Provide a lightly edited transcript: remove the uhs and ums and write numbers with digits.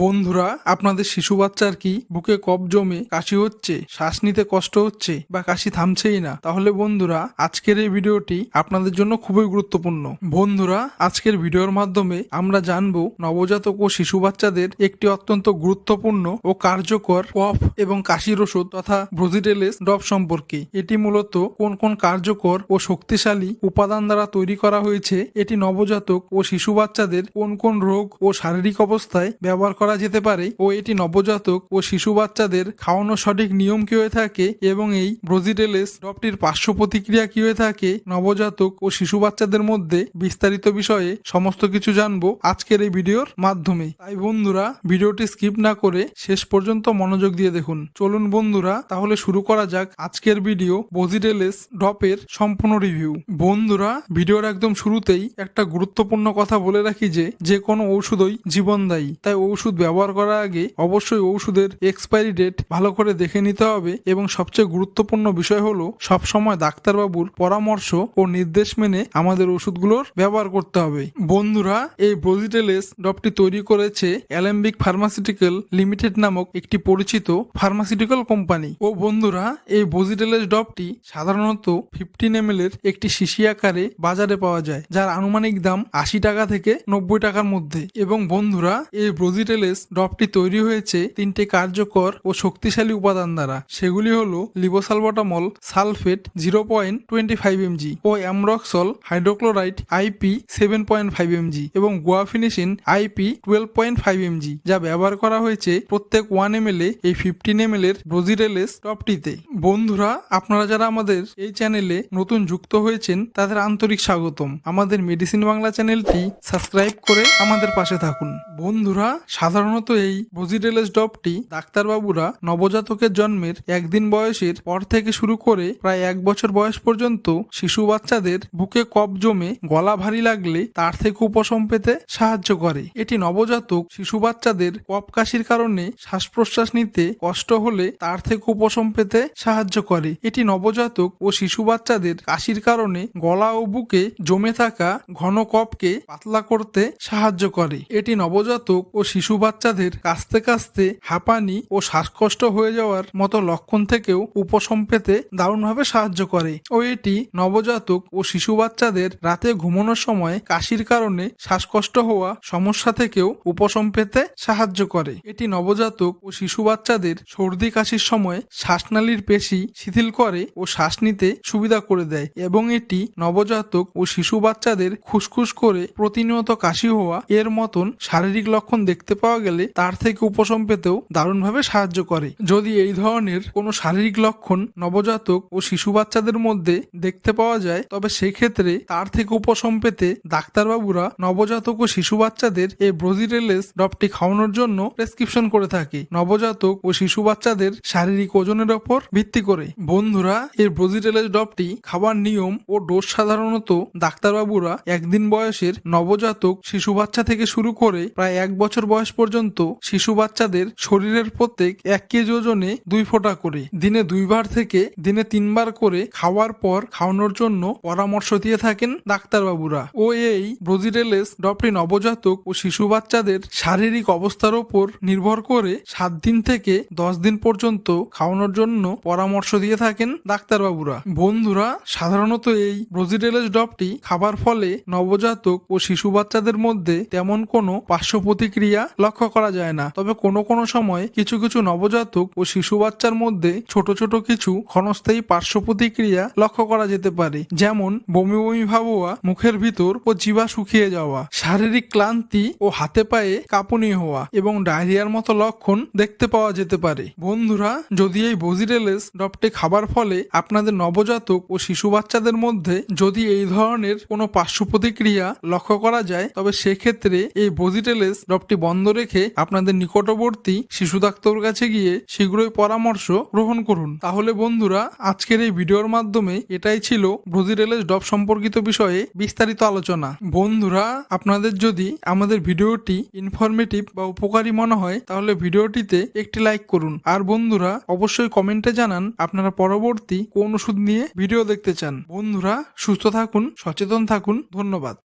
বন্ধুরা, আপনাদের শিশু বাচ্চার কি বুকে কফ জমে কাশি হচ্ছে, শ্বাস নিতে কষ্ট হচ্ছে বা কাশি থামছেই না? তাহলে বন্ধুরা, আজকের এই ভিডিওটি আপনাদের জন্য খুবই গুরুত্বপূর্ণ। বন্ধুরা, আজকের ভিডিওর মাধ্যমে আমরা জানবো নবজাতক ও শিশু বাচ্চাদের একটি অত্যন্ত গুরুত্বপূর্ণ ও কার্যকর কফ এবং কাশির ওষুধ তথা ব্রোজিডেলেস ড্রপ সম্পর্কে। এটি মূলত কোন কোন কার্যকর ও শক্তিশালী উপাদান দ্বারা তৈরি করা হয়েছে, এটি নবজাতক ও শিশু বাচ্চাদের কোন কোন রোগ ও শারীরিক অবস্থায় ব্যবহার করা যেতে পারে ও এটি নবজাতক ও শিশু বাচ্চাদের খাওয়ানোর সঠিক নিয়ম কি হয়ে থাকে এবং এই ব্রোজিডেলেস ড্রপটির পার্শ্ব প্রতিক্রিয়া কি হয়ে থাকে নবজাতক ও শিশু বাচ্চাদের মধ্যে, বিস্তারিত বিষয়ে সমস্ত কিছু জানবো আজকের এই ভিডিওর মাধ্যমে। তাই বন্ধুরা, ভিডিওটি স্কিপ না করে শেষ পর্যন্ত মনোযোগ দিয়ে দেখুন। চলুন বন্ধুরা, তাহলে শুরু করা যাক আজকের ভিডিও ব্রোজিডেলেস ড্রপের সম্পূর্ণ রিভিউ। বন্ধুরা, ভিডিওর একদম শুরুতেই একটা গুরুত্বপূর্ণ কথা বলে রাখি যে কোনো ঔষধই জীবনদায়ী। তাই ঔষধ ব্যবহার করার আগে অবশ্যই ঔষধের এক্সপায়ারি ডেট ভালো করে দেখে নিতে হবে এবং সবচেয়ে গুরুত্বপূর্ণ বিষয় হলো সবসময় ডাক্তারবাবুর পরামর্শ ও নির্দেশ মেনে আমাদের ওষুধগুলোর ব্যবহার করতে হবে। বন্ধুরা, এই ব্রোজিডেলেস ড্রপটি তৈরি করেছে অ্যালেম্বিক ফার্মাসিউটিক্যাল লিমিটেড নামক একটি পরিচিত ফার্মাসিউটিক্যাল কোম্পানি। ও বন্ধুরা, এই ব্রোজিডেলেস ড্রপটি সাধারণত 15 ml এর একটি শিশি আকারে বাজারে পাওয়া যায়, যার আনুমানিক দাম 80 টাকা থেকে 90 টাকার মধ্যে। এবং বন্ধুরা, এই ব্রোজিডেলেস ড্রপটি তৈরি হয়েছে 3টে কার্যকর ও শক্তিশালী উপাদান দ্বারা। সেগুলি হলো লিবোসালবাটামল সালফেট 0.25 mg ও অ্যামরক্সল হাইড্রোক্লোরাইড IP 7.5 mg এবং গুয়াফিনিসিন IP 12.5 mg, যা ব্যবহার করা হয়েছে প্রত্যেক 1 ml এই 15 ml এর ব্রোজিডেলেস ড্রপটিতে। বন্ধুরা, আপনারা যারা আমাদের এই চ্যানেলে নতুন যুক্ত হয়েছেন তাদের আন্তরিক স্বাগতম। আমাদের মেডিসিন বাংলা চ্যানেলটি সাবস্ক্রাইব করে আমাদের পাশে থাকুন। বন্ধুরা, সাধারণত এই ব্রোজিডেলেস ড্রপটি ডাক্তারবাবুরা নবজাতকের জন্মের একদিন বয়সের পর থেকে শুরু করে প্রায় 1 বছর বয়স পর্যন্ত শিশু বাচ্চাদের বুকে কফ জমে গলা ভারী লাগলে তার থেকে উপশম পেতে সাহায্য করে। এটি নবজাতক শিশু বাচ্চাদের কফ কাশির কারণে শ্বাস প্রশ্বাস নিতে কষ্ট হলে তার থেকে উপশম পেতে সাহায্য করে। এটি নবজাতক ও শিশু বাচ্চাদের কাশির কারণে গলা ও বুকে জমে থাকা ঘন কফকে পাতলা করতে সাহায্য করে। এটি নবজাতক ও শিশু বাচ্চাদের কাশতে কাশতে হাঁপানি ও শ্বাসকষ্ট হয়ে যাওয়ার মতো লক্ষণ থেকেও উপশম পেতে দারুণভাবে সাহায্য করে। ও এটি নবজাতক ও শিশু বাচ্চাদের রাতে ঘুমানোর সময় কাশির কারণে শ্বাসকষ্ট হওয়া সমস্যা থেকেও উপশম পেতে সাহায্য করে। এটি নবজাতক ও শিশু বাচ্চাদের সর্দি কাশির সময় শ্বাসনালীর পেশি শিথিল করে ও শ্বাস নিতে সুবিধা করে দেয় এবং এটি নবজাতক ও শিশু বাচ্চাদের খুসখুস করে প্রতিনিয়ত কাশি হওয়া এর মতন শারীরিক লক্ষণ দেখতে পাওয়া গেলে তার থেকে উপশম পেতেও দারুণভাবে সাহায্য করে। যদি এই ধরনের কোনো শারীরিক লক্ষণ নবজাতক ও শিশু বাচ্চাদের মধ্যে দেখতে পাওয়া যায়, তবে সেই ক্ষেত্রে তার থেকে উপশম পেতে ডাক্তারবাবুরা নবজাতক ও শিশু বাচ্চাদের এই ব্রোজিডেলেস ড্রপটি খাওয়ানোর জন্য প্রেসক্রিপশন করে থাকে, নবজাতক ও শিশু বাচ্চাদের শারীরিক ওজনের ওপর ভিত্তি করে। বন্ধুরা, এই ব্রোজিডেলেস ড্রপটি খাবার নিয়ম ও ডোজ সাধারণত ডাক্তারবাবুরা একদিন বয়সের নবজাতক শিশু বাচ্চা থেকে শুরু করে প্রায় 1 বছর বয়স পর্যন্ত শিশু বাচ্চাদের শরীরের প্রত্যেক 1 কেজি ওজনে 2 ফোঁটা করে দিনে 2 বার থেকে দিনে 3 বার করে খাওয়ার পর খাওয়ানোর জন্য পরামর্শ দিয়ে থাকেন ডাক্তারবাবুরা। ও এই ব্রোজিডেলেস ড্রপটি নবজাতক ও শিশু বাচ্চাদের শারীরিক অবস্থার উপর নির্ভর করে 7 দিন থেকে 10 দিন পর্যন্ত খাওয়ানোর জন্য পরামর্শ দিয়ে থাকেন ডাক্তারবাবুরা। বন্ধুরা, সাধারণত এই ব্রোজিডেলেস ড্রপটি খাবার ফলে নবজাতক ও শিশু বাচ্চাদের মধ্যে তেমন কোনো পার্শ্ব প্রতিক্রিয়া লক্ষ্য করা যায় না। তবে কোনো কোনো সময় কিছু কিছু নবজাতক ও শিশু বাচ্চার মধ্যে ছোট ছোট কিছু ক্ষণস্থায়ী পার্শ্ব প্রতিক্রিয়া লক্ষ্য করা যেতে পারে, যেমন বমি বমি ভাব হওয়া, মুখের ভিতর ও জিহ্বা শুকিয়ে যাওয়া, শারীরিক ক্লান্তি ও হাতে পায়ে কাঁপুনি হওয়া এবং ডায়রিয়ার মতো লক্ষণ দেখতে পাওয়া যেতে পারে। বন্ধুরা, যদি এই ব্রোজিডেলেস ড্রপটি খাবার ফলে আপনাদের নবজাতক ও শিশু বাচ্চাদের মধ্যে যদি এই ধরনের কোনো পার্শ্ব প্রতিক্রিয়া লক্ষ্য করা যায়, তবে সেক্ষেত্রে এই ব্রোজিডেলেস ড্রপটি বন্ধ রেখে আপনাদের নিকটবর্তী শিশু ডাক্তারের কাছে গিয়ে শীঘ্রই পরামর্শ গ্রহণ করুন। তাহলে বন্ধুরা, আজকের এই ভিডিওর মাধ্যমে এটাই ছিল ব্রোজিডেলেস ড্রপ সম্পর্কিত বিষয়ে বিস্তারিত আলোচনা। বন্ধুরা, আপনাদের যদি আমাদের ভিডিওটি ইনফরমেটিভ বা উপকারী মনে হয় তাহলে ভিডিওটিতে একটি লাইক করুন। আর বন্ধুরা, অবশ্যই কমেন্টে জানান আপনারা পরবর্তী কোন ওষুধ নিয়ে ভিডিও দেখতে চান। বন্ধুরা, সুস্থ থাকুন, সচেতন থাকুন। ধন্যবাদ।